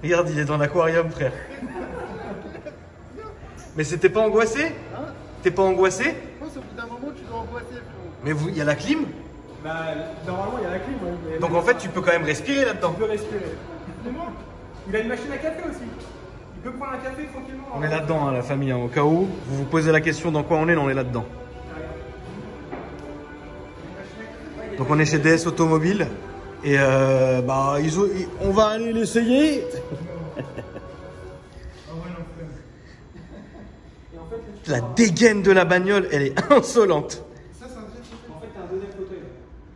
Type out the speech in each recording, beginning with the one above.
Regarde, il est dans l'aquarium, frère. Mais c'était pas angoissé? Hein? T'es pas angoissé? Je pense qu'au bout d'un moment, tu dois angoisser, frérot. Mais il y a la clim? Bah, normalement, il y a la clim. Ouais, Donc en fait, tu peux quand même respirer là-dedans. Tu peux respirer. Il a une machine à café aussi. Il peut prendre un café tranquillement. On est là-dedans, hein, la famille, hein, au cas où vous vous posez la question dans quoi on est là-dedans. Donc on est chez DS Automobile et bah, on va aller l'essayer. La dégaine de la bagnole, elle est insolente. Ça, c'est un deuxième. En fait, t'as un deuxième fauteuil.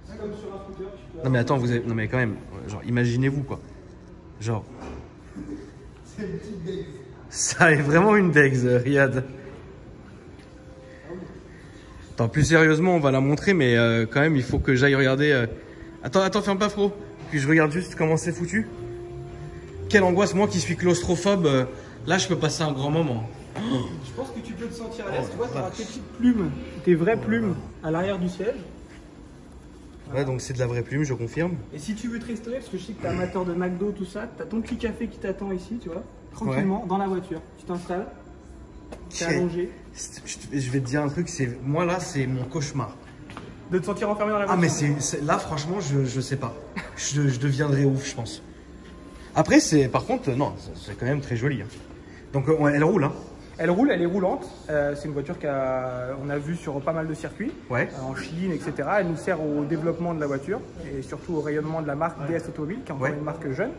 C'est comme sur un scooter. Non mais attends, non mais quand même, genre imaginez-vous quoi. Genre. C'est une petite Dex. Ça est vraiment une Dex, Riyad. Attends, plus sérieusement, on va la montrer, mais quand même, il faut que j'aille regarder. Attends, ferme pas, Fro. Puis je regarde juste comment c'est foutu. Quelle angoisse, moi qui suis claustrophobe, là, je peux passer un grand moment. Je pense que tu peux te sentir à l'aise. Tu vois, tu auras tes petites plumes, tes vraies plumes à l'arrière du siège. Ouais, donc c'est de la vraie plume, je confirme. Et si tu veux te restaurer, parce que je sais que tu es amateur de McDo, tout ça, tu as ton petit café qui t'attend ici, tu vois, tranquillement, dans la voiture. Tu t'installes, tu es allongé. Je vais te dire un truc, moi là, c'est mon cauchemar. De te sentir enfermé dans la Ah, voiture. mais là, franchement, je sais pas. Je deviendrai ouf, je pense. Après, par contre, non, c'est quand même très joli. Hein. Donc, elle roule, hein. Elle roule, elle est roulante. C'est une voiture qu'on a vue sur pas mal de circuits, en Chine, etc. Elle nous sert au développement de la voiture et surtout au rayonnement de la marque DS Automobile, qui est encore une marque jeune,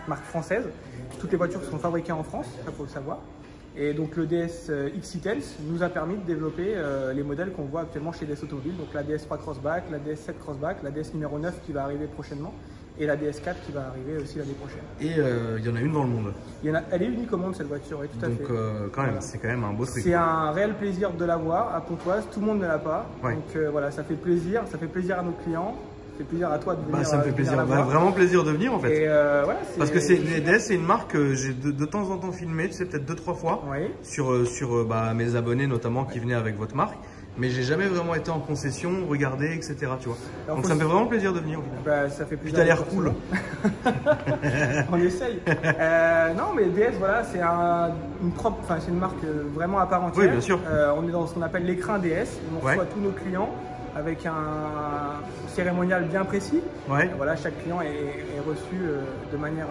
marque française. Toutes les voitures sont fabriquées en France, ça faut le savoir. Et donc le DS XC10 nous a permis de développer les modèles qu'on voit actuellement chez DS Automobile. Donc la DS3 Crossback, la DS7 Crossback, la DS numéro 9 qui va arriver prochainement et la DS4 qui va arriver aussi l'année prochaine. Et il y en a une dans le monde. Elle est unique au monde cette voiture, oui, tout à fait. Donc quand même, c'est quand même un beau truc. C'est un réel plaisir de l'avoir à Pontoise, tout le monde ne l'a pas. Ouais. Donc voilà, ça fait plaisir à nos clients. Ça fait plaisir à toi de venir. Ça me fait plaisir, vraiment plaisir de venir en fait. Et parce que DS, c'est une marque que j'ai de temps en temps filmé, tu sais, peut-être 2-3 fois sur mes abonnés notamment qui venaient avec votre marque. Mais j'ai jamais vraiment été en concession, regardé, etc. Tu vois. Alors, donc ça me fait vraiment plaisir de venir. Bah, ça fait plaisir. Puis t'as l'air cool. On essaye. Non, mais DS, voilà, c'est une marque vraiment à part entière. Oui, bien sûr. On est dans ce qu'on appelle l'écrin DS. On reçoit tous nos clients avec un cérémonial bien précis. Voilà, chaque client est reçu de manière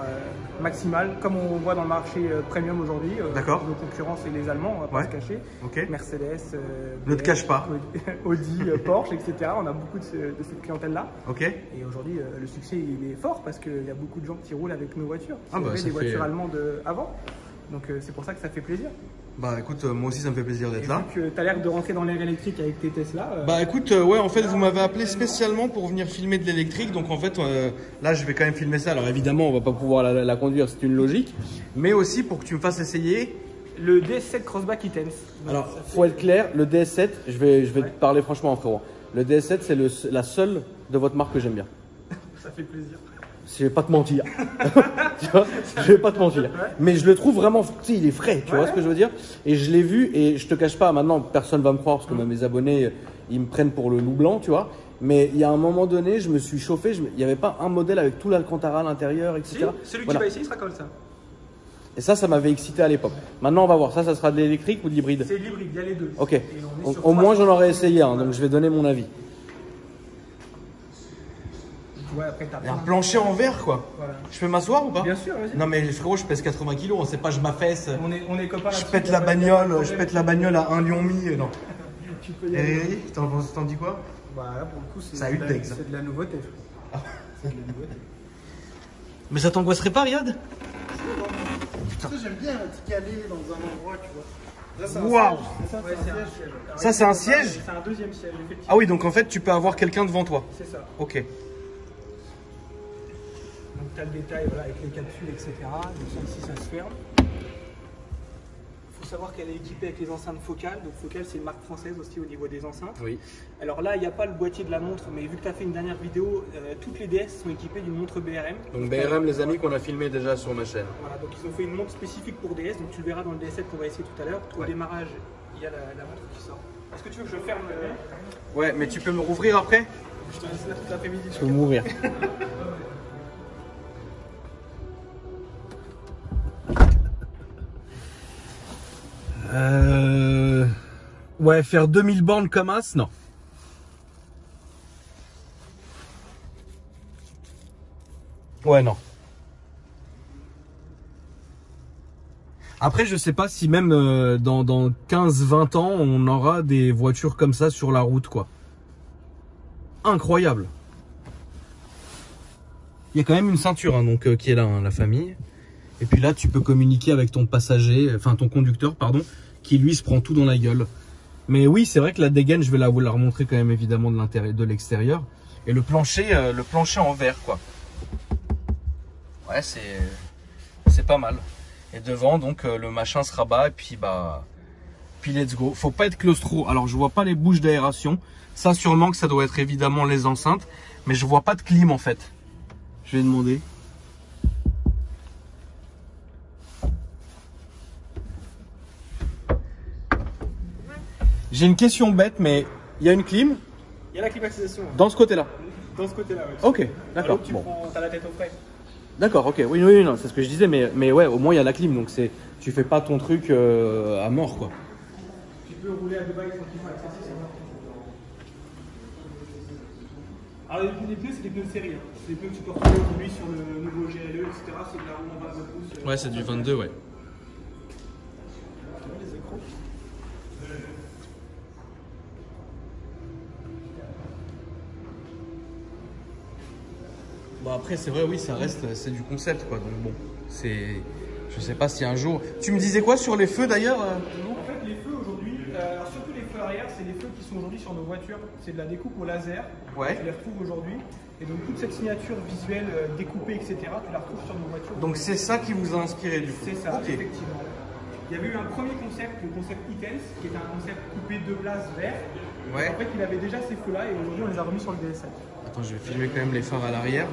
maximale, comme on voit dans le marché premium aujourd'hui. Nos concurrents, c'est les Allemands, on va pas se cacher. Mercedes, ne te cache pas. Audi, Porsche, etc. On a beaucoup de cette clientèle-là. Et aujourd'hui, le succès, il est fort parce qu'il y a beaucoup de gens qui roulent avec nos voitures. Des voitures allemandes avant. Donc c'est pour ça que ça fait plaisir. Bah écoute, moi aussi ça me fait plaisir d'être là. Tu as l'air de rentrer dans l'ère électrique avec tes Tesla. Bah écoute, ouais, en fait vous m'avez appelé spécialement pour venir filmer de l'électrique. Donc en fait, là je vais quand même filmer ça. Alors évidemment on va pas pouvoir la conduire, c'est une logique. Mais aussi pour que tu me fasses essayer le DS7 Crossback E-Tense. Alors faut être clair, le DS7, je vais te parler franchement frérot. Le DS7 c'est la seule de votre marque que j'aime bien. Ça fait plaisir. Je vais pas te mentir. Tu vois, je vais pas te mentir. Mais je le trouve vraiment, tu sais, il est frais, tu vois ce que je veux dire. Et je l'ai vu et je te cache pas, maintenant personne va me croire parce que mes abonnés, ils me prennent pour le loup blanc, tu vois. Mais il y a un moment donné, je me suis chauffé, il n'y avait pas un modèle avec tout l'Alcantara à l'intérieur, etc. Si, celui qui va essayer sera comme ça. Et ça m'avait excité à l'époque. Maintenant, on va voir. Ça sera de l'électrique ou de l'hybride? C'est l'hybride, il y a les deux. Ok. Au moins, j'en aurais essayé un, donc je vais donner mon avis. Après, il y a un plancher en verre quoi. Je peux m'asseoir ou pas? Bien sûr, vas-y. Non mais frérot, je pèse 80 kg, on sait pas, je m'affaisse. On est copains. Je pète la bagnole à 1,5 lion. Non. Tu peux y aller. T'en dis quoi? Bah là pour le coup c'est de la nouveauté. C'est de la nouveauté. Mais ça t'angoisserait pas, Riyad? Putain, j'aime bien être calé dans un endroit, tu vois. Waouh! Ça c'est un siège? C'est un deuxième siège, effectivement. Ah oui, donc en fait tu peux avoir quelqu'un devant toi. C'est ça. Ok. Donc tu as le détail avec les capsules, etc. Donc ça, ici ça se ferme. Il faut savoir qu'elle est équipée avec les enceintes Focal. Donc Focal c'est une marque française aussi au niveau des enceintes. Oui. Alors là il n'y a pas le boîtier de la montre, mais vu que tu as fait une dernière vidéo, toutes les DS sont équipées d'une montre BRM. Donc BRM les amis qu'on a filmé déjà sur ma chaîne. Voilà, donc ils ont fait une montre spécifique pour DS, donc tu le verras dans le DS7 qu'on va essayer tout à l'heure. Au démarrage, il y a la montre qui sort. Est-ce que tu veux que je ferme Ouais, mais tu peux me rouvrir après? Je te laisse là tout l'après-midi. Je peux m'ouvrir. Ouais, faire 2000 bornes comme As, non. Ouais, non. Après, je sais pas si même dans 15-20 ans, on aura des voitures comme ça sur la route, quoi. Incroyable. Il y a quand même une ceinture, hein, donc, qui est là, hein, la famille. Et puis là, tu peux communiquer avec ton passager, enfin ton conducteur, pardon, qui lui se prend tout dans la gueule. Mais oui, c'est vrai que la dégaine, je vais la remontrer quand même évidemment de l'intérieur, de l'extérieur. Et le plancher en verre, quoi. Ouais, c'est pas mal. Et devant, donc le machin se rabat et puis puis let's go. Faut pas être claustro. Alors je vois pas les bouches d'aération. Ça sûrement que ça doit être évidemment les enceintes, mais je vois pas de clim en fait. Je vais demander. J'ai une question bête, mais il y a une clim. Il y a la climatisation. Dans ce côté-là. Dans ce côté-là, ouais. Ok, d'accord. Tu as la tête au frais. D'accord, ok. Oui, non, c'est ce que je disais, mais ouais, au moins il y a la clim, donc tu fais pas ton truc à mort, quoi. Tu peux rouler à Dubaï tranquillement avec ça, c'est ça. Alors les pneus, c'est des pneus de série. Hein. C'est des pneus que tu peux retrouver aujourd'hui sur le nouveau GLE, etc. C'est de la roue en 22 pouces. Ouais, c'est du 22, ouais. Les accros. Bon après c'est vrai, oui, ça reste, c'est du concept, quoi, donc bon, je sais pas si un jour... Tu me disais quoi sur les feux d'ailleurs En fait les feux aujourd'hui, alors surtout les feux arrière, c'est les feux qui sont aujourd'hui sur nos voitures, c'est de la découpe au laser, ouais. tu les retrouves aujourd'hui, et donc toute cette signature visuelle découpée, etc., tu la retrouves sur nos voitures. Donc c'est ça qui vous a inspiré du coup? C'est ça, okay. Effectivement. Il y avait eu un premier concept, le concept E-Tense, qui était un concept coupé de places vert. Ouais. En fait il avait déjà ces feux là, et aujourd'hui on les a remis sur le DS7. Attends, je vais filmer quand même les phares à l'arrière.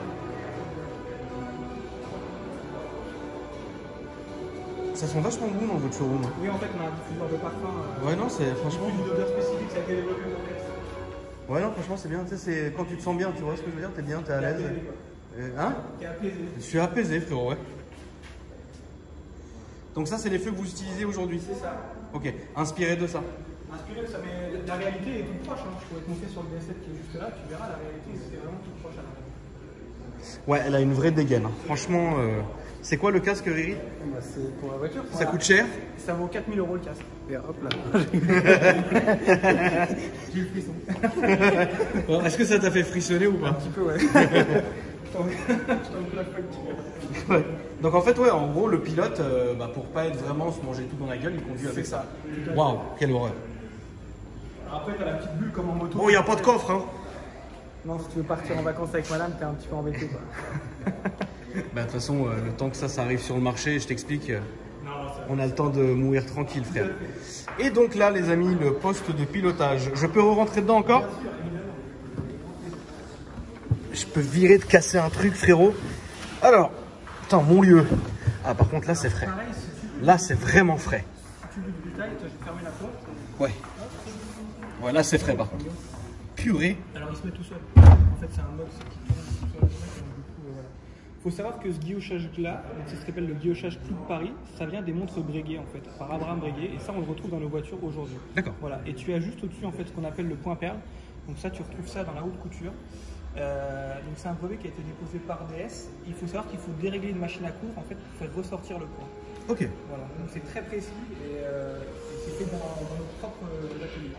Ça sent vachement bon dans votre showroom. Oui, en fait, on a un diffuseur de parfum. Ouais, non, c'est franchement. Une odeur spécifique, ça a été développé dans le texte. Ouais, non, franchement, c'est bien. Tu sais, c'est quand tu te sens bien, tu vois ce que je veux dire? T'es bien, t'es à l'aise. Hein? T'es apaisé. Je suis apaisé, frérot, ouais. Donc, ça, c'est les feux que vous utilisez aujourd'hui? C'est ça. Ok, inspiré de ça. Inspiré de ça, mais la réalité est toute proche. Hein. Je pourrais te montrer sur le DS7 qui est juste là, tu verras, la réalité, c'est vraiment toute proche à la réalité. Ouais, elle a une vraie dégaine. Hein. Franchement. C'est quoi le casque, Riri? C'est pour la voiture. Ça coûte cher? Ça vaut 4000 € le casque. Et hop là. J'ai eu le frisson. Est-ce que ça t'a fait frissonner ou pas? Un petit peu, ouais. Ouais. Donc en fait, ouais, en gros, le pilote, pour pas être vraiment se manger tout dans la gueule, il conduit avec ça. Waouh, quelle horreur. Après, t'as la petite bulle comme en moto. Bon, il n'y a pas de coffre, hein? Non, si tu veux partir en vacances avec madame, t'es un petit peu embêté, quoi. Bah, de toute façon, le temps que ça arrive sur le marché, je t'explique, on a le temps de mourir tranquille, frère. Et donc là, les amis, le poste de pilotage. Je peux rentrer dedans encore? Je peux virer de casser un truc, frérot. Alors, attends, mon lieu. Ah, par contre, là, c'est frais. Là, c'est vraiment frais. Si tu veux du détail, tu vas fermer la porte. Ouais. Ouais, là, c'est frais, par contre. Purée. Alors, il se met tout seul. En fait, c'est un mode qui tourne tout seul. Il faut savoir que ce guillochage-là, ça s'appelle le guillochage Clou de Paris, ça vient des montres Breguet en fait, par Abraham Breguet, et ça on le retrouve dans nos voitures aujourd'hui. D'accord. Voilà. Et tu as juste au-dessus en fait ce qu'on appelle le point perle. Donc ça tu retrouves ça dans la haute couture. Donc c'est un brevet qui a été déposé par DS. Il faut savoir qu'il faut dérégler une machine à coudre en fait pour faire ressortir le point. Ok. Voilà. Donc c'est très précis et c'est fait dans notre propre atelier.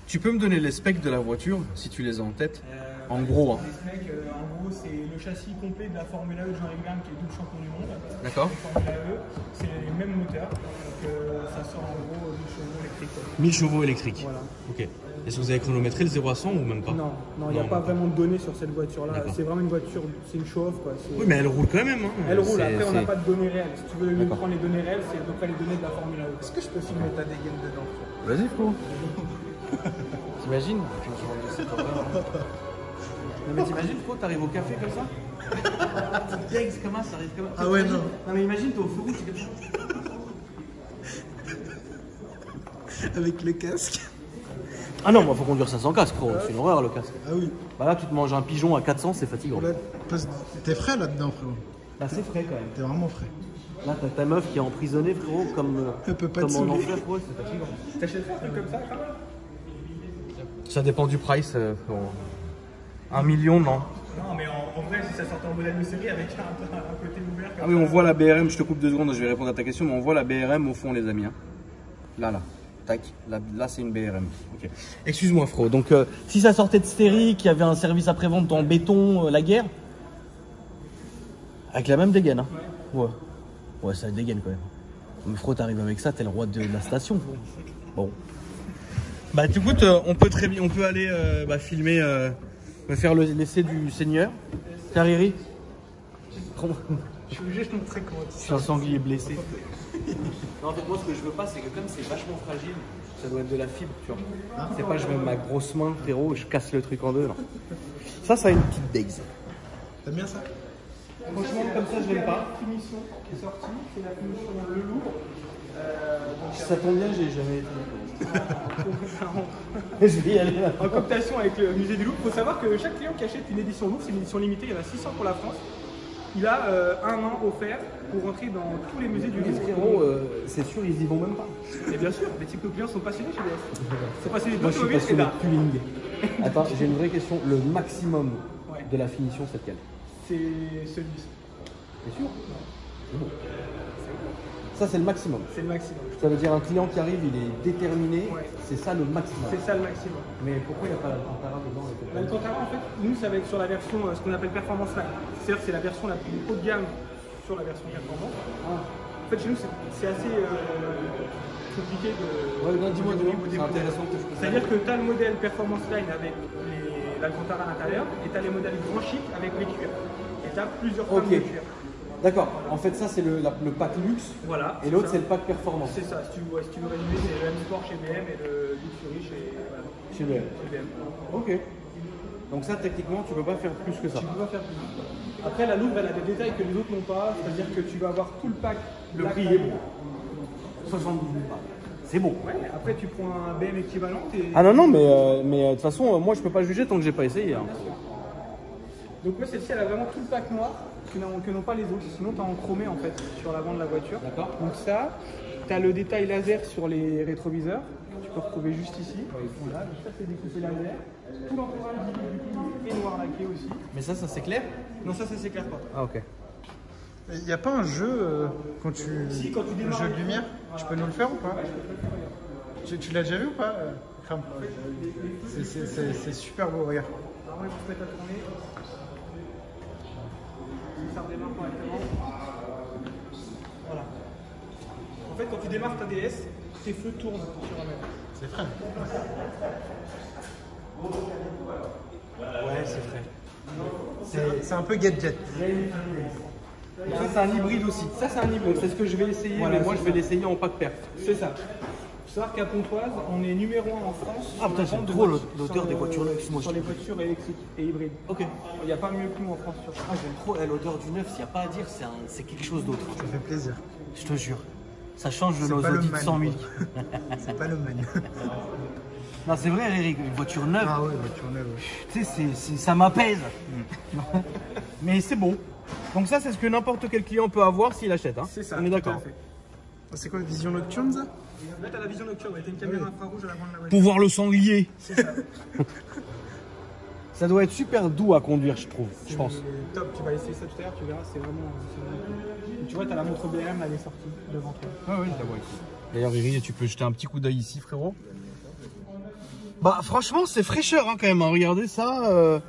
Tu peux me donner les specs de la voiture si tu les as en tête? En gros. Hein. Les specs, en gros, c'est le châssis complet de la Formule E de Jean Riegman qui est double champion du monde. D'accord. Formule E, c'est les mêmes moteurs. Donc ça sort en gros 1000 chevaux électriques. 1000 chevaux électriques. Voilà. Ok. Est-ce que vous avez chronométré le 0 à 100 ou même pas? Non, il n'y a pas vraiment de données sur cette voiture-là. C'est vraiment une voiture, c'est une show-off. Oui, mais elle roule quand même. Hein. Elle roule, après on n'a pas de données réelles. Si tu veux prendre les données réelles, c'est à peu près les données de la Formule E. Est-ce que je peux filmer ta dégaine dedans? Vas-y, frérot. T'imagines? Non mais t'imagines, frérot, t'arrives au café comme ça? Dex, comment ça arrive comme ça? Ah ouais, non. Non mais imagine, t'es au feu rouge, c'est comme ça. Avec le casque. Ah non, moi faut conduire ça sans casque, frérot. C'est une horreur le casque. Ah oui. Bah là, tu te manges un pigeon à 400, c'est fatigant. Là, t'es frais là-dedans, frérot. Bah c'est frais quand même. T'es vraiment frais. Là, t'as ta meuf qui est emprisonnée, frérot, comme, Elle peut pas comme te en saouler. enfer, frérot, c'est fatigant. T'achèterais un truc comme ça, quand même? Ça dépend du price, frérot. 1 million, non. Non, mais en vrai, si ça sortait en modèle de série avec un côté ouvert. Ah oui, on voit la BRM, je te coupe 2 secondes, je vais répondre à ta question, mais on voit la BRM au fond, les amis. Hein. Là. Tac, là c'est une BRM. Okay. Excuse-moi, frérot. Donc, si ça sortait de série, qu'il y avait un service après-vente en béton, la guerre, avec la même dégaine, hein. Ouais, ça dégaine quand même. Mais frérot, t'arrives avec ça, t'es le roi de la station. Bon. Bah, écoute, on peut aller filmer, faire l'essai du Seigneur. Cariri. Je suis obligé de te montrer comment tu Je suis un sanglier blessé. Non, en fait, moi, ce que je veux pas, c'est que comme c'est vachement fragile, ça doit être de la fibre, tu vois. C'est pas, je mets ma grosse main, frérot, et je casse le truc en deux, non. Ça a une petite daze. T'aimes bien ça? Franchement, comme ça, je l'aime pas. La finition qui est sortie, c'est la finition Le Louvre. Ça tombe bien, j'ai jamais été. Je vais y aller là. En cooptation avec le musée du Louvre, il faut savoir que chaque client qui achète une édition Louvre, c'est une édition limitée, il y en a 600 pour la France. Il a 1 an offert pour rentrer dans tous les musées du Louvre. Frérot, c'est sûr, ils y vont même pas. Et bien sûr, mais c'est que nos clients sont passionnés chez DS. Ils sont passionnés Moi, je suis d'automobile et passionné d'art. de tuning. Attends, j'ai une vraie question. Le maximum de la finition, c'est lequel? C'est celui-ci. T'es sûr? C'est bon. Ça, c'est le maximum. C'est le maximum. Ça veut dire un client qui arrive, il est déterminé, Ouais. c'est ça le maximum. C'est ça le maximum. Mais pourquoi il n'y a pas l'Alcantara dedans et tout? L'Alcantara, en fait, nous, ça va être sur la version, ce qu'on appelle Performance Line. C'est-à-dire que c'est la version la plus haut de gamme sur la version Performance. En fait, chez nous, c'est assez compliqué de. Ouais, non, dis-moi, de c'est intéressant que je puisse C'est-à-dire que tu as le modèle Performance Line avec l'Alcantara à l'intérieur et tu as les modèles Grand Chic avec les cuirs. Et tu as plusieurs formes de cuir. D'accord, en fait ça c'est le pack luxe, voilà, et l'autre c'est le pack performance. C'est ça, si tu veux résumer, c'est le M-Sport chez BM et le Luxury Chez BM. chez BM. Ok. Donc ça techniquement tu peux pas faire plus que ça. Tu peux pas faire plus. Après la Louvre elle a des détails que les autres n'ont pas, c'est-à-dire que tu vas avoir tout le pack. Le prix est bon. 72 000 balles. C'est bon. Ouais, après tu prends un BM équivalent et... Ah non, mais de toute façon moi je peux pas juger tant que j'ai pas essayé. Hein. Donc moi celle-ci elle a vraiment tout le pack noir que n'ont pas les autres, sinon tu as en chromé en fait sur l'avant de la voiture. D'accord. Donc ça, tu as le détail laser sur les rétroviseurs, tu peux retrouver juste ici. Voilà, donc ça c'est découpé laser. Tout l'entourage du est noir laqué aussi. Mais ça c'est clair? Non ça s'éclaire pas. Ah ok. Il n'y a pas un jeu quand tu. Si, quand tu démarres. Un jeu de lumière? Tu peux nous le faire ou pas? Tu l'as déjà vu ou pas? Cram. C'est super beau, regarde. Alors moi je vais te mettre à tourner. Ça redémarre correctement. Voilà. En fait, quand tu démarres ta DS, tes feux tournent sur un mètre. C'est frais. Ouais c'est frais. C'est un peu gadget. Ça c'est un hybride aussi. Ça, c'est un hybride. C'est ce que je vais essayer, Voilà, mais moi c'est je vais ça. l'essayer en pack perf. C'est ça. Il faut savoir qu'à Pontoise, on est numéro 1 en France. Ah, putain, sur la j'aime vente trop de- l'odeur sur des le- voitures neuves. Moi, Sur je les trouve. voitures électriques et hybrides. Ok. Il n'y a pas mieux que nous en France sur ça. Ah j'aime trop l'odeur du neuf, s'il n'y a pas à dire, c'est quelque chose d'autre. Ça fait plaisir. Je te jure. Ça change de C'est nos pas le audits de man, 100 000. C'est pas le man. Non c'est vrai Eric, une voiture neuve, Ah ouais, voiture neuve. Ouais. tu sais, ça m'apaise. Mais c'est bon. Donc ça c'est ce que n'importe quel client peut avoir s'il achète. Hein. C'est ça. On est tout à d'accord. fait. C'est quoi, vision nocturne ça? Là, tu as la vision nocturne. Tu as une caméra infrarouge à l'avant de la voiture. Pour voir le sanglier. C'est ça. Ça doit être super doux à conduire je trouve, je pense. C'est top. Tu vas essayer ça tout à l'heure. Tu verras. C'est vraiment cool. Tu vois, tu as la montre BM, là, elle est sortie devant toi. Ah oui, je la vois ici. D'ailleurs, Riri, tu peux jeter un petit coup d'œil ici, frérot. Bah, franchement, c'est fraîcheur hein, quand même. Hein. Regardez ça.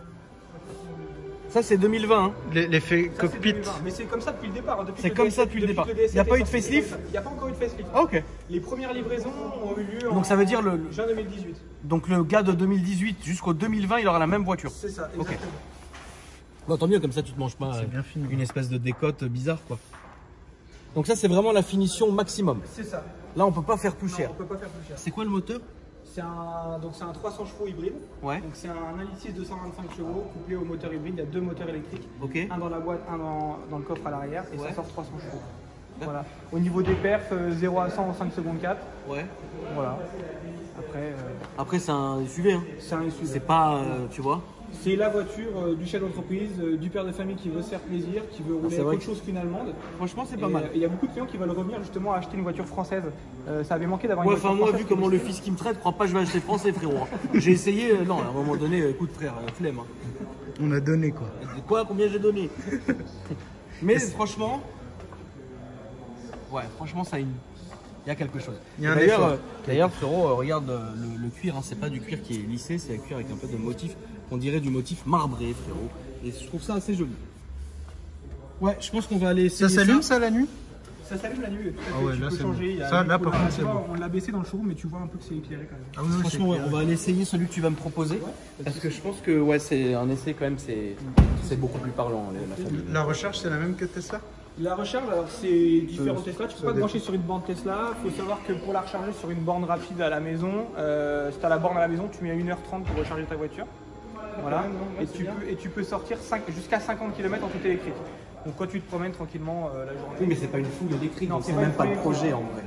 Ça, c'est 2020. Hein. L'effet Ça, c'est cockpit. 2020. Mais c'est comme ça depuis le départ. Hein. C'est comme ça depuis le départ. Il n'y a pas eu de facelift? Il n'y a pas encore eu de facelift. Ah, ok. Les premières livraisons ont eu lieu en Donc, ça veut dire juin 2018. donc le gars de 2018 jusqu'au 2020, il aura la même voiture. C'est ça, Ok. exactement. Bon, tant mieux, comme ça, tu te manges pas C'est bien fini. une espèce de décote bizarre, quoi. Donc, ça, c'est vraiment la finition maximum. C'est ça. Là, on peut pas faire plus Non, cher. on peut pas faire plus cher. C'est quoi le moteur? C'est un 300 chevaux hybride. Ouais. Donc c'est un 1.6 225 chevaux couplé au moteur hybride. Il y a deux moteurs électriques. Ok. Un dans la boîte, un dans le coffre à l'arrière. Et Ouais. ça sort 300 chevaux. Voilà. Au niveau des perfs, 0 à 100 en 5 secondes 4. Ouais. Voilà. Après, Après, c'est un SUV. Hein. c'est un SUV. C'est pas, tu vois. C'est la voiture du chef d'entreprise, du père de famille qui veut se faire plaisir, qui veut rouler autre chose qu'une allemande. Franchement, c'est pas mal. Il y a beaucoup de clients qui veulent revenir justement à acheter une voiture française. Ça avait manqué d'avoir une voiture moi, française. vu comment le fils qui me traite, je crois pas que je vais acheter français, frérot. J'ai essayé, non, à un moment donné, écoute, frère, flemme. Hein. On a donné quoi. Quoi, combien j'ai donné? Mais franchement, ouais, franchement, ça a une. Il y a quelque chose. D'ailleurs, frérot, regarde le cuir, hein, c'est pas du cuir qui est lissé, c'est un cuir avec un peu de motif, on dirait du motif marbré, frérot. Et je trouve ça assez joli. Ouais, je pense qu'on va aller essayer. Ça s'allume ça la nuit? Ça s'allume la nuit. Ah ouais, là c'est bon. Changer. Ça, là par contre, c'est bon. On l'a baissé dans le showroom, mais tu vois un peu que c'est éclairé quand même. Ah oui, franchement, ouais, on va aller essayer celui que tu vas me proposer. Parce que je pense que ouais, c'est un essai quand même, c'est beaucoup plus parlant. La famille. La recharge, c'est la même que Tesla? La recharge, alors c'est différent Tesla. Tu peux pas te brancher sur une borne Tesla. Il faut savoir que pour la recharger sur une borne rapide à la maison, si tu as la borne à la maison, tu mets 1h30 pour recharger ta voiture. Voilà. Et tu peux sortir jusqu'à 50 km en tout électrique. Donc quand tu te promènes tranquillement la journée. Oui, mais c'est pas une full électrique, non, c'est même pas le projet en vrai.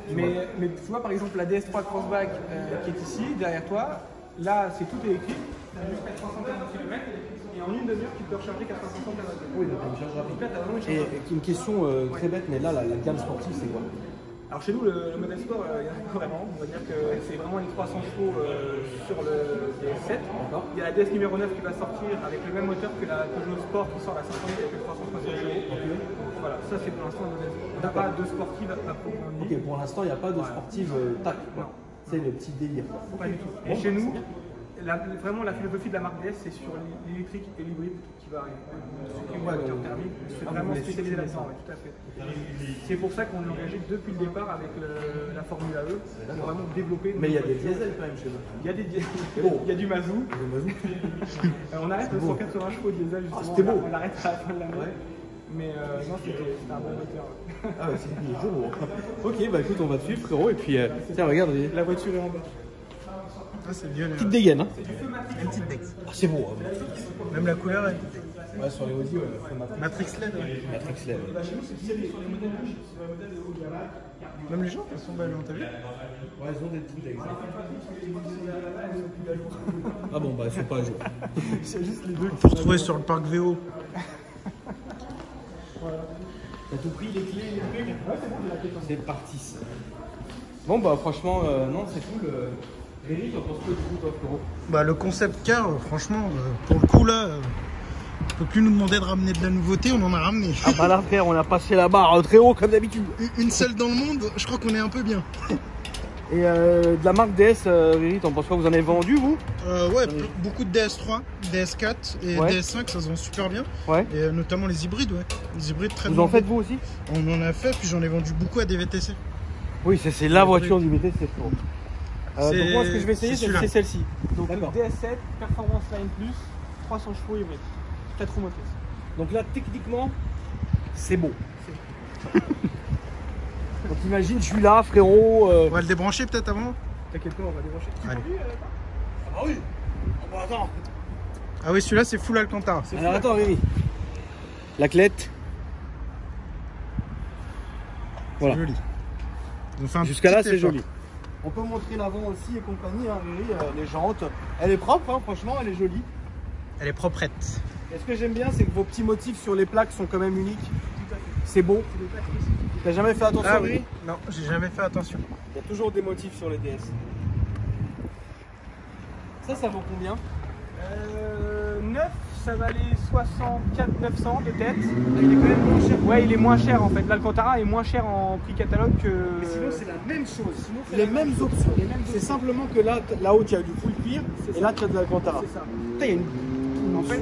Mais tu vois par exemple la DS3 Crossback qui est ici, derrière toi, là c'est tout électrique, jusqu'à 350 km. Et en une demi-heure, tu peux recharger 450 km. Oui, donc une charge rapide. Et une question très bête, mais là, la gamme sportive, c'est quoi? Alors chez nous, le modèle sport, il y en a vraiment. On va dire que c'est vraiment les 300 chevaux sur le DS7. Il y a la DS numéro 9 qui va sortir avec le même moteur que la Peugeot Sport qui sort la 500 avec le 360 chevaux. Donc voilà, ça c'est pour l'instant le modèle sport. Il n'y a pas de sportive à proprement dit. Ok, pour l'instant, il n'y a pas de sportive tac. C'est le petit délire. Pas du tout. Et chez nous, vraiment la philosophie de la marque DS, c'est sur l'électrique et l'hybride qui va arriver. Voiture thermique, c'est vraiment spécialisé là-dedans, tout à fait. C'est pour ça qu'on est engagé depuis le départ avec la Formule AE, pour vraiment développer. Mais il y a des diesels quand même chez nous. Il y a des diesels, il y a du mazout. On arrête le 180 chevaux diesel justement. C'était beau. On l'arrête à la fin de l'année. Mais non, c'était un bon moteur. Ah ouais, c'est beau. Ok, bah écoute, on va te suivre, frérot. Et puis, tiens, regarde. La voiture est en bas. Ah, c'est bien. Petite dégaine, hein. Une petite deck. Ah, c'est beau. Hein. Même la couleur est. Ouais, sur les Audi, Matrix LED. Matrix LED. Même les gens, elles sont belles, t'as vu? Ouais, elles ont des petites decks. Ah bon, bah elles sont pas à jour. C'est juste les deux. Faut retrouver sur le parc VO. T'as tout pris, les clés, les trucs? Ouais, c'est bon, c'est parti. Ça. Bon, bah franchement, non, c'est cool. Eric, t'en penses quoi du coup, toi, frérot? Bah, le concept car, franchement, pour le coup, là, on peut plus nous demander de ramener de la nouveauté, on en a ramené. Ah bah là, frère, on a passé la barre très haut comme d'habitude. Une seule dans le monde, je crois qu'on est un peu bien. Et de la marque DS, Eric, t'en penses quoi? Vous en avez vendu, vous? Ouais, beaucoup de DS3, DS4 et DS5, ça se vend super bien. Ouais. Et notamment les hybrides, ouais. Les hybrides très Vous en faites, vous aussi? On en a fait, puis j'en ai vendu beaucoup à des VTC. Oui, c'est la voiture du VTC, frérot. Donc moi, ce que je vais essayer, c'est celle-ci. Donc DS7, Performance Line Plus, 300 chevaux hybride, 4 roues motrices. Donc là, techniquement, c'est beau. Donc imagine, je suis là, frérot. On va le débrancher peut-être avant? T'inquiète pas, on va débrancher. Allez. Ah bah oui. Ah bah attends. Ah oui, celui-là, c'est full Alcantara. Alors attends, Rémi. La clette. Voilà. Joli. Jusqu'à là, c'est joli. On peut montrer l'avant aussi et compagnie, hein, Rémi, les jantes. Elle est propre, hein, franchement, elle est jolie. Elle est proprette. Et ce que j'aime bien, c'est que vos petits motifs sur les plaques sont quand même uniques. C'est beau. T'as jamais fait attention? Ah oui. Non, j'ai jamais fait attention. Il y a toujours des motifs sur les DS. Ça vaut combien? 9, ça valait 64 900 de tête. Il est quand même moins cher. Ouais, il est moins cher en fait. L'Alcantara est moins cher en prix catalogue que. Mais sinon, c'est la même chose. Sinon, les mêmes options. C'est simplement que là-haut, tu as du full cuir et là, tu as de l'Alcantara. C'est ça. Putain, il y a En fait,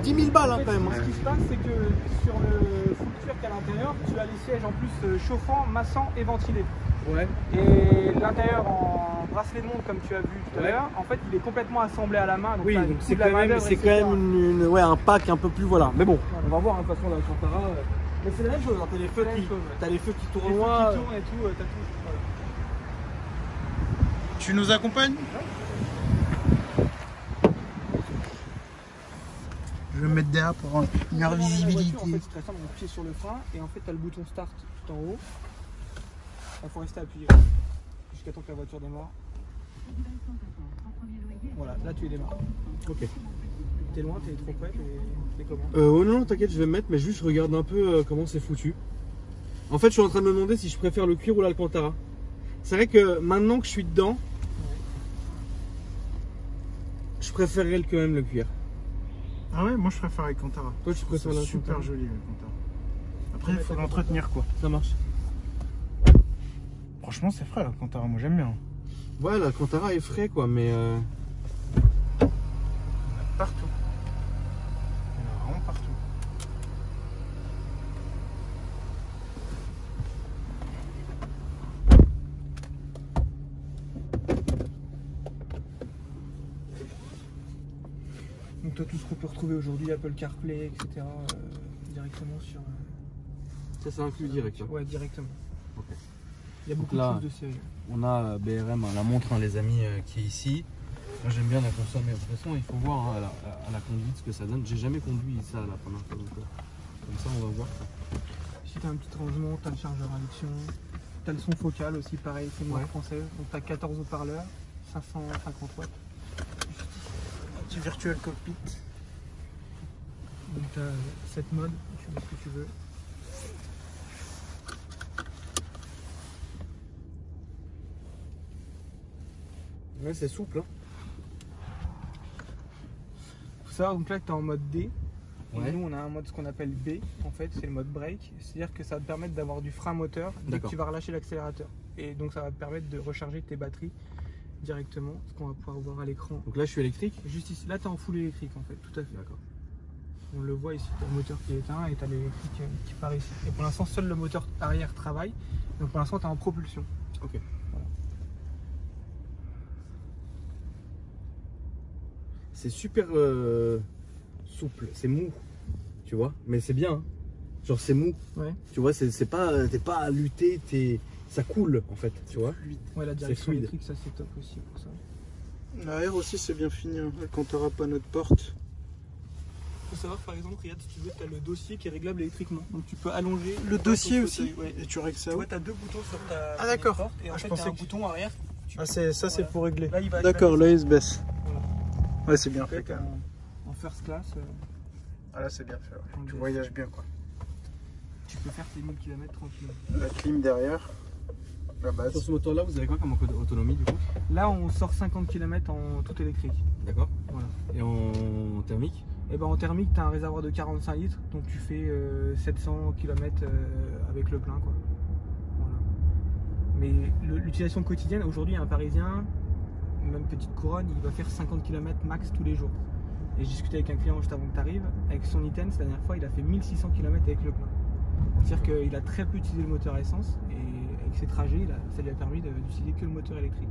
10 000 balles hein, quand même. Ce qui se passe, c'est que sur le full cuir qu'à l'intérieur, tu as les sièges en plus chauffants, massants et ventilés. Ouais. Et l'intérieur en bracelet de montre, comme tu as vu tout à l'heure, en fait, il est complètement assemblé à la main. Donc oui, donc c'est quand même, un pack un peu plus voilà. Mais bon, on va voir hein, de toute façon l'Alcantara. Mais c'est la même chose. T'as les feux qui tournent loin. Qui tournent et tout, t'as tout. Voilà. Tu nous accompagnes? Je vais me mettre derrière pour une meilleure visibilité. En fait, c'est très simple, on pied sur le frein et en fait, tu as le bouton start tout en haut. Il faut rester appuyé jusqu'à temps que la voiture démarre. Voilà, là tu démarres. Ok. t'es loin, t'es trop près, t'es comment? Oh non, t'inquiète, je vais me mettre, mais juste je regarde un peu comment c'est foutu. En fait, je suis en train de me demander si je préfère le cuir ou l'Alcantara. C'est vrai que maintenant que je suis dedans, je préférerais quand même le cuir. Ah ouais, moi je préfère Alcantara. Toi, tu préfères C'est l'Alcantara? super joli l'Alcantara. Après, il faut l'entretenir quoi. Ça marche. Franchement, c'est frais l'Alcantara, moi j'aime bien. Ouais, l'Alcantara est frais quoi, mais Il y en a partout. Il y en a vraiment partout. Donc toi, tout ce qu'on peut retrouver aujourd'hui, Apple CarPlay, etc. Directement sur... ça c'est inclus direct. Hein. Ouais, directement. Ok. Il y a beaucoup là, de choses de sérieux. On a BRM, la montre les amis qui est ici. Moi j'aime bien la consommer. De toute façon il faut voir hein, à la conduite ce que ça donne. J'ai jamais conduit ça la première fois. Donc, comme ça on va voir ça. Ici tu as un petit rangement, tu as le chargeur à induction, tu as le son focal aussi pareil, c'est une marque française. Donc tu as 14 haut-parleurs, 550 watts. Un petit virtual cockpit. Donc tu as 7 modes, tu mets ce que tu veux. Ouais, c'est souple. Hein. Faut savoir donc là que tu es en mode D. Et Ouais. nous on a un mode ce qu'on appelle B, en fait c'est le mode brake, c'est-à-dire que ça va te permettre d'avoir du frein moteur dès que tu vas relâcher l'accélérateur. Et donc ça va te permettre de recharger tes batteries directement, ce qu'on va pouvoir voir à l'écran. Donc là je suis électrique. Juste ici, là tu es en full électrique en fait, tout à fait. D'accord. On le voit ici, tu as le moteur qui est éteint et tu as l'électrique qui part ici. Et pour l'instant seul le moteur arrière travaille, donc pour l'instant tu es en propulsion. Ok. Voilà. C'est super souple, c'est mou, tu vois, mais c'est bien. Hein. Genre c'est mou, Ouais. tu vois, c'est pas, t'es pas à lutter, ça coule en fait, tu vois. Ouais, la direction fluide. électrique, ça c'est top aussi pour ça. L'arrière aussi c'est bien fini, hein. Alcantara panneau de porte. Il faut savoir par exemple, regarde, si tu veux, tu as le dossier qui est réglable électriquement. Donc tu peux allonger Le dossier aussi. Ouais. Et tu règles ça Tu où? vois, tu as deux boutons sur ta Ah, d'accord. porte et en Ah, je fait, pensais tu as un que- bouton arrière. Ah c'est ça c'est Voilà. pour régler. Là, il va D'accord, là il se baisse. Voilà. Ouais c'est bien En fait fait, quand même. en first class, Ah là c'est bien fait, ouais. Tu Ok. voyages bien quoi. tu peux faire tes 1000 km tranquillement. La clim derrière. La base. Sur ce moteur là vous avez quoi comme autonomie du coup? Là, on sort 50 km en tout électrique. D'accord. Voilà. Et en thermique? Et ben en thermique, tu as un réservoir de 45 litres, donc tu fais 700 km avec le plein, quoi. Voilà. Mais l'utilisation quotidienne, aujourd'hui, un Parisien, même petite couronne, il va faire 50 km max tous les jours. Et j'ai discuté avec un client juste avant que tu arrives, avec son Iten, la dernière fois, il a fait 1600 km avec le plein. C'est-à-dire qu'il a très peu utilisé le moteur à essence, et avec ses trajets, ça lui a permis d'utiliser que le moteur électrique.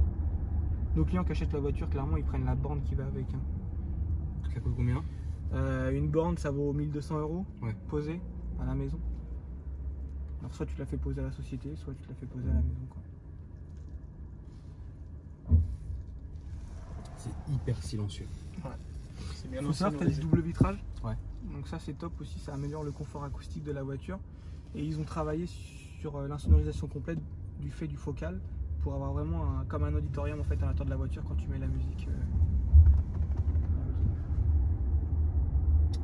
Nos clients qui achètent la voiture, clairement, ils prennent la borne qui va avec. Hein. Ça coûte combien? Une borne, ça vaut 1200 € Ouais. posée à la maison. Alors soit tu te la fais poser à la société, soit tu te la fais poser à la maison, quoi. C'est hyper silencieux. C'est bien Il faut savoir que tu as des doubles vitrages. Ouais. Donc ça c'est top aussi, ça améliore le confort acoustique de la voiture. Et ils ont travaillé sur l'insonorisation complète du fait du focal pour avoir vraiment comme un auditorium en fait à l'intérieur de la voiture quand tu mets la musique.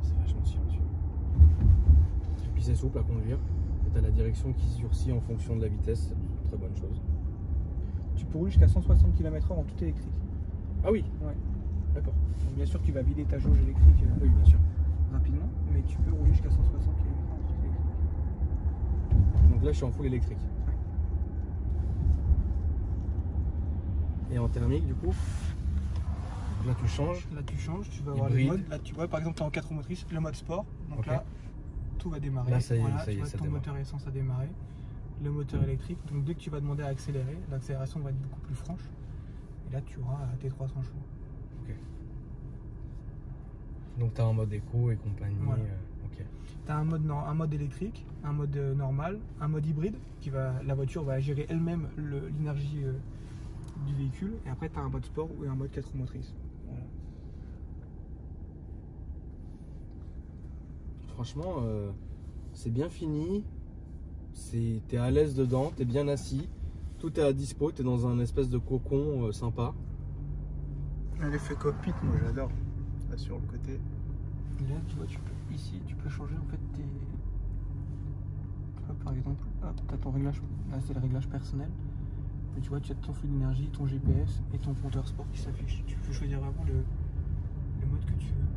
C'est vachement silencieux. Et puis c'est souple à conduire. Et t'as la direction qui sursit en fonction de la vitesse, c'est une très bonne chose. Tu peux rouler jusqu'à 160 km/h en tout électrique. Ah oui, Ouais. d'accord. Donc, bien sûr tu vas vider ta jauge électrique Oui, bien sûr. rapidement, mais tu peux rouler jusqu'à 160 km/h en tout électrique. Donc là je suis en full électrique. Et en thermique du coup, là tu changes. Là tu changes, tu vas avoir le Hybride. mode. Là tu vois par exemple tu es en 4 roues motrices, le mode sport. Donc Ok. là tout va démarrer. Là, ça y est, Voilà, ça y est, tu vois, ça ton démarre. moteur essence a démarré. Le moteur électrique. Donc dès que tu vas demander à accélérer, l'accélération va être beaucoup plus franche. Et là tu auras tes 300 chevaux. Ok. Donc t'as un mode éco et compagnie. Voilà. Ok. Tu as un mode électrique, un mode normal, un mode hybride la voiture va gérer elle-même l'énergie du véhicule. Et après tu as un mode sport ou un mode 4 roues motrices. Voilà. Franchement, c'est bien fini. T'es à l'aise dedans, t'es bien assis. Tout est à dispo, t'es dans un espèce de cocon sympa. L'effet cockpit, moi j'adore. Là sur le côté. Là, tu vois, ici, tu peux changer en fait tes... Hop, par exemple, tu as ton réglage, là c'est le réglage personnel. Mais tu vois, tu as ton flux d'énergie, ton GPS et ton compteur sport qui s'affiche. Tu peux choisir vraiment le mode que tu veux.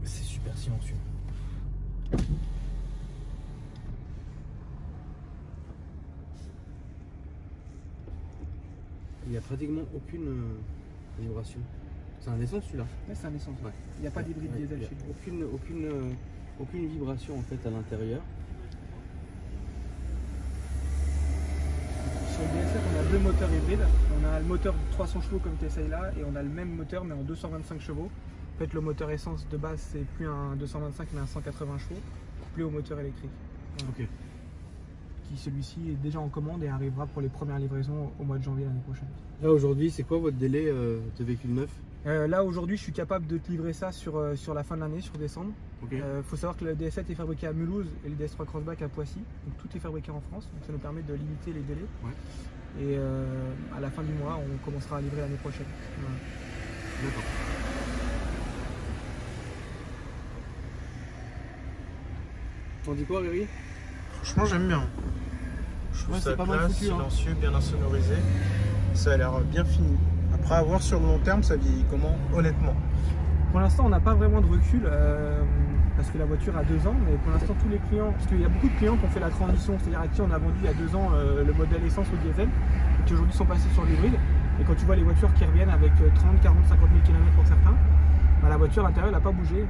C'est super silencieux. Il n'y a pratiquement aucune vibration. C'est un essence celui-là? Ouais, c'est un essence. Ouais. Il n'y a pas d'hybride diesel chez lui. Aucune vibration en fait à l'intérieur. Sur le DS7, on a deux moteurs hybrides. On a le moteur 300 chevaux comme tu essayes là, et on a le même moteur mais en 225 chevaux. En fait, le moteur essence de base, c'est plus un 225 mais un 180 chevaux, couplé au moteur électrique. Voilà. Ok. Qui celui-ci est déjà en commande et arrivera pour les premières livraisons au mois de janvier l'année prochaine. Là aujourd'hui, c'est quoi votre délai de véhicule neuf? Là aujourd'hui, je suis capable de te livrer ça sur la fin de l'année, sur décembre. Okay. Faut savoir que le DS7 est fabriqué à Mulhouse et le DS3 Crossback à Poissy. Donc tout est fabriqué en France, donc ça nous permet de limiter les délais. Ouais. Et à la fin du mois, on commencera à livrer l'année prochaine. Voilà. D'accord. T'en dis quoi, Rémi? Franchement, j'aime bien. Je trouve ça classe, silencieux, bien insonorisé. Ça a l'air bien fini. Après, à voir sur le long terme, ça vieillit comment, honnêtement? Pour l'instant, on n'a pas vraiment de recul parce que la voiture a 2 ans, mais pour l'instant, tous les clients, parce qu'il y a beaucoup de clients qui ont fait la transition, c'est-à-dire à qui on a vendu il y a 2 ans le modèle essence ou diesel, et qui aujourd'hui sont passés sur l'hybride. Et quand tu vois les voitures qui reviennent avec 30, 40, 50 000 km pour certains, bah, la voiture à l'intérieur n'a pas bougé.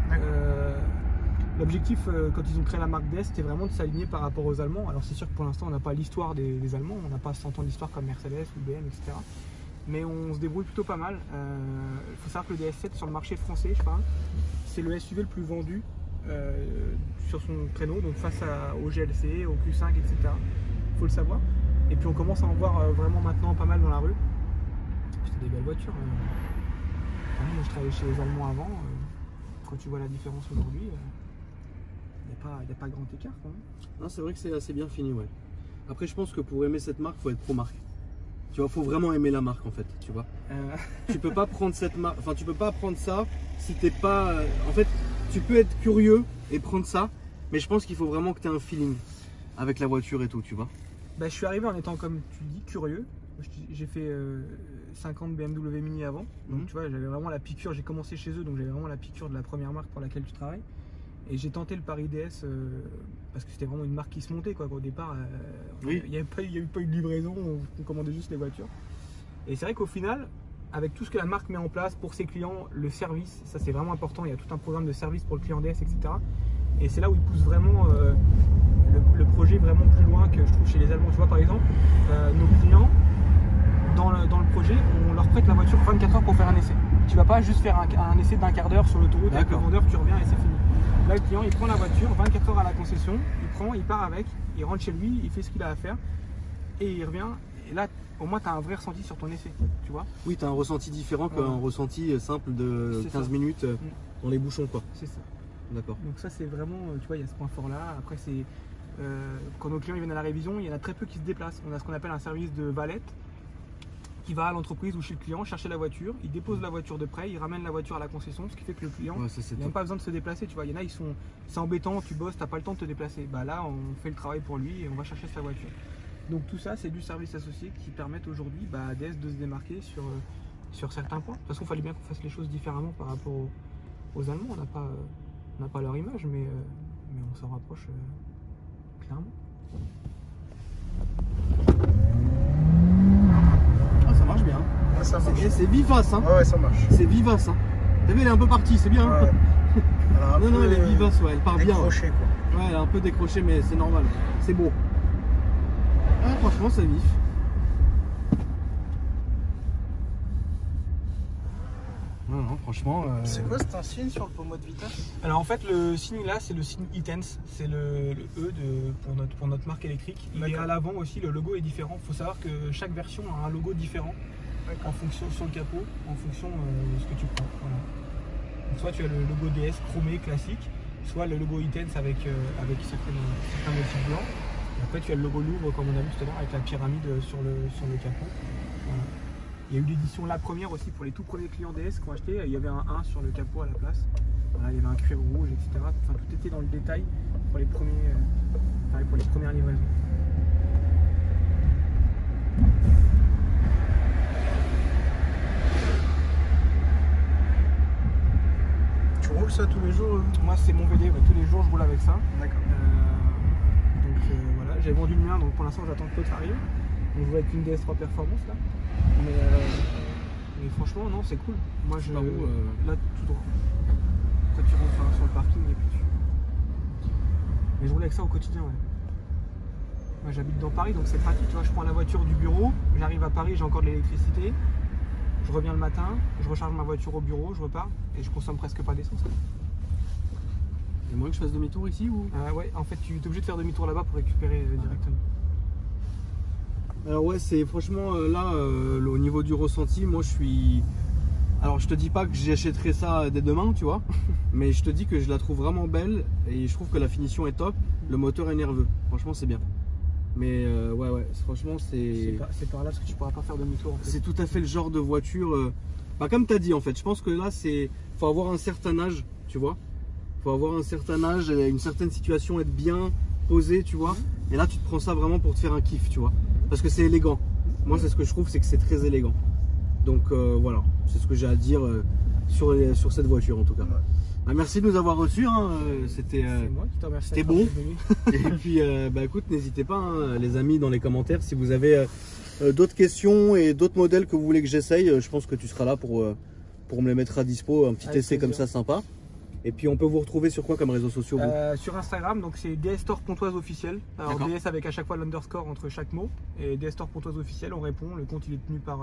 L'objectif, quand ils ont créé la marque DS, c'était vraiment de s'aligner par rapport aux Allemands. Alors c'est sûr que pour l'instant, on n'a pas l'histoire des Allemands, on n'a pas 100 ans d'histoire comme Mercedes ou BM, etc. Mais on se débrouille plutôt pas mal. Il faut savoir que le DS7 sur le marché français, je crois, c'est le SUV le plus vendu sur son créneau, donc face au GLC, au Q5, etc. Il faut le savoir. Et puis on commence à en voir vraiment maintenant pas mal dans la rue. C'est des belles voitures. Moi je travaillais chez les Allemands avant. Quand tu vois la différence aujourd'hui, il n'y a pas grand écart. Non, c'est vrai que c'est assez bien fini, ouais. Après, je pense que pour aimer cette marque, il faut être pro-marque. Tu vois, faut vraiment aimer la marque en fait, tu vois. Tu peux pas prendre cette marque, enfin tu peux pas prendre ça si t'es pas... En fait, tu peux être curieux et prendre ça, mais je pense qu'il faut vraiment que tu aies un feeling avec la voiture et tout, tu vois. Bah, je suis arrivé en étant, comme tu dis, curieux. J'ai fait 50 BMW Mini avant, donc tu vois, j'avais vraiment la piqûre, j'ai commencé chez eux, donc j'avais vraiment la piqûre de la première marque pour laquelle tu travailles. Et j'ai tenté le pari DS parce que c'était vraiment une marque qui se montait, quoi. Au départ, il n'y a eu pas eu de livraison, on commandait juste les voitures. Et c'est vrai qu'au final, avec tout ce que la marque met en place pour ses clients, le service, ça c'est vraiment important. Il y a tout un programme de service pour le client DS, etc. Et c'est là où ils poussent vraiment le projet vraiment plus loin que je trouve chez les Allemands. Tu vois, par exemple, nos clients, dans le projet, on leur prête la voiture 24 heures pour faire un essai. Tu vas pas juste faire un essai d'1 quart d'heure sur l'autoroute avec le vendeur, tu reviens et c'est fini. Là, le client, il prend la voiture, 24 heures à la concession, il part avec, il rentre chez lui, il fait ce qu'il a à faire et il revient. Et là, au moins, tu as un vrai ressenti sur ton essai, tu vois. Oui, tu as un ressenti différent qu'un ressenti simple de 15 minutes dans les bouchons, quoi. C'est ça. D'accord. Donc ça, c'est vraiment, tu vois, il y a ce point fort-là. Après, c'est quand nos clients viennent à la révision, il y en a très peu qui se déplacent. On a ce qu'on appelle un service de valette qui va à l'entreprise ou chez le client chercher la voiture, il dépose la voiture de près, il ramène la voiture à la concession, ce qui fait que le client n'a pas besoin de se déplacer. Tu vois, il y en a, c'est embêtant, tu bosses, t'as pas le temps de te déplacer. Bah là, on fait le travail pour lui et on va chercher sa voiture. Donc tout ça, c'est du service associé qui permettent aujourd'hui à DS de se démarquer sur certains points. De toute façon, il fallait bien qu'on fasse les choses différemment par rapport aux Allemands. On n'a pas leur image, mais on s'en rapproche clairement. Ça marche bien. Ouais, ça marche. C'est vivace, hein. Ouais, ça marche. C'est vivace, hein. T'as vu, elle est un peu partie, c'est bien. Ouais. Non, elle est vivace, ouais, elle part bien. Décroché, quoi. Ouais, elle est un peu décrochée, mais c'est normal. C'est beau. Ah, franchement, c'est vif. Non, franchement. C'est quoi, c'est un signe sur le pommeau de vitesse? Alors en fait, le signe là, c'est le signe E-Tense, c'est le E pour notre marque électrique. Il est à l'avant aussi, le logo est différent. Il faut savoir que chaque version a un logo différent en fonction sur le capot, en fonction de ce que tu prends. Voilà. Donc, soit tu as le logo DS chromé classique, soit le logo E-Tense avec certains motifs blancs. Et après, tu as le logo Louvre, comme on a vu tout à l'heure, avec la pyramide sur le capot. Voilà. Il y a eu l'édition La Première aussi pour les tout premiers clients DS qui ont acheté. Il y avait un 1 sur le capot à la place. Voilà, il y avait un cuir rouge, etc. Enfin, tout était dans le détail pour les premières livraisons. Tu roules ça tous les jours? Moi, c'est mon VD, tous les jours je roule avec ça. D'accord. Voilà, j'ai vendu le mien, donc pour l'instant j'attends que l'autre arrive. Donc je vais avec une DS3 Performance là. Mais franchement, non, c'est cool. Moi, là, tout droit. Après, tu rentres sur le parking et puis tu. Mais je roule avec ça au quotidien, ouais. Moi, j'habite dans Paris, donc c'est pratique. Tu vois, je prends la voiture du bureau, j'arrive à Paris, j'ai encore de l'électricité. Je reviens le matin, je recharge ma voiture au bureau, je repars et je consomme presque pas d'essence. Il y a moyen que je fasse demi-tour ici ou ouais, en fait, tu es obligé de faire demi-tour là-bas pour récupérer directement. Alors ouais, c'est franchement là, au niveau du ressenti, moi je suis... Alors je te dis pas que j'achèterai ça dès demain, tu vois, mais je te dis que je la trouve vraiment belle et je trouve que la finition est top, le moteur est nerveux, franchement c'est bien. Mais ouais, franchement c'est par là parce que tu pourras pas faire demi-tour. En fait. C'est tout à fait le genre de voiture, comme tu as dit en fait, je pense que là faut avoir un certain âge, tu vois. Faut avoir un certain âge, une certaine situation, être bien posé, tu vois. Et là tu te prends ça vraiment pour te faire un kiff, tu vois. Parce que c'est élégant. Moi c'est ce que je trouve, c'est que c'est très élégant. Donc voilà, c'est ce que j'ai à dire sur cette voiture en tout cas. Bah, merci de nous avoir reçus, hein. C'était bon. Et puis écoute, n'hésitez pas hein, les amis dans les commentaires si vous avez d'autres questions et d'autres modèles que vous voulez que j'essaye. Je pense que tu seras là pour me les mettre à dispo, un petit essai comme ça sympa. Et puis on peut vous retrouver sur quoi comme réseaux sociaux Sur Instagram, donc c'est DS Store Pontoise officiel. Alors DS avec à chaque fois l'underscore entre chaque mot. Et DS Store Pontoise officiel, on répond. Le compte il est tenu par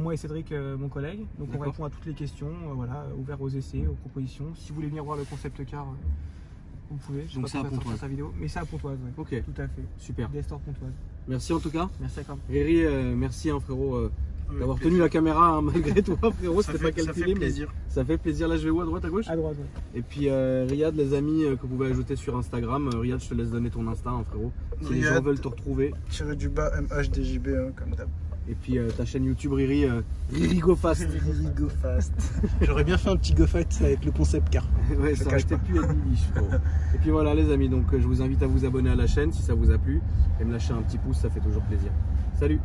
moi et Cédric, mon collègue. Donc on répond à toutes les questions, voilà, ouvert aux essais, aux propositions. Si vous voulez venir voir le concept car, vous pouvez. Donc c'est à Pontoise. Sa vidéo, mais c'est à Pontoise, ouais. Ok. Tout à fait. Super. DS Store Pontoise. Merci en tout cas. Merci à toi. Riri, merci hein, frérot. D'avoir tenu la caméra hein, malgré toi frérot, c'était pas calculé. Ça fait plaisir. Ça fait plaisir. Là je vais où, à droite, à gauche? À droite, ouais. Et puis Riyad, les amis que vous pouvez ajouter sur Instagram. Riyad, je te laisse donner ton Insta hein, frérot. Si les gens veulent te retrouver. _ MHDJB hein, comme d'hab. Et puis ta chaîne YouTube Riri, Riri Go Fast. Riri Go Fast. J'aurais bien fait un petit go fast avec le concept car. Ouais, ça aurait été plus Edilish. Et puis voilà les amis, donc je vous invite à vous abonner à la chaîne si ça vous a plu. Et me lâcher un petit pouce, ça fait toujours plaisir. Salut!